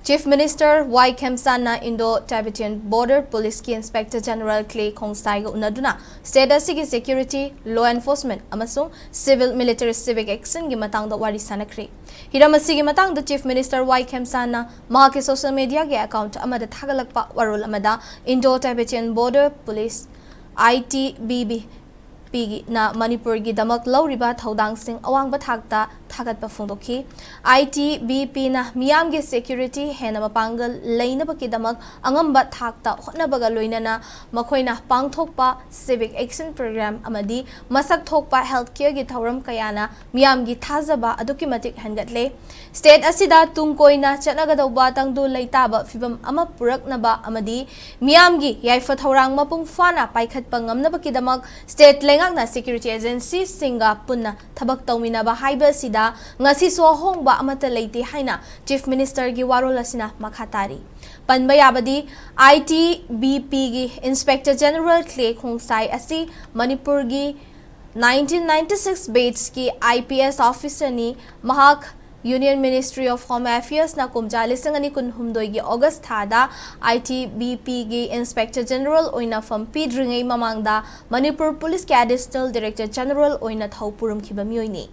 Chief Minister Y. Khemsana Indo-Tibetan Border Police ki Inspector General Clay Khongsai ga unaduna state asigi security, law enforcement amasung civil military civic action gi matangda wari Sanakhre. Hiram asigi matangda Chief Minister Y. Khemsana mahaki social media ge account amada thagalakpa warol amada Indo-Tibetan Border Police ITBB na Manipur gi damak lauriba thaudang sing awang ba thakta thagat pa phongdokhi ITBP na miyam gi security hena mapangal leina ba ki damak angam ba thakta hotna baga loinana makhoina pangthokpa civic action program amadi masak thokpa healthcare gi thauram kayana miyam gi thajaba aduki matik hangatle state asida tungkoina chatnagadawba tangdu leitaba fibam ama puraknaba amadi miyam gi yaifa thaurang mapung fana paikhat pangamna ba ki damak state na security agency singa punna thabak tawminaba haiba sida ngasi so hongba amata leite haina chief minister gi warol asina makhatari panba yabadi ITBP gi inspector general Clay Khongsai asi Manipur gi 1996 batch ki IPS officer ni mahak Union Ministry of Home Affairs na kumjali sangani kun humdoi gi August thada ITBP gi Inspector General oina from Pidringai mamangda Manipur Police ki Additional Director General oina thaupurum khibami oini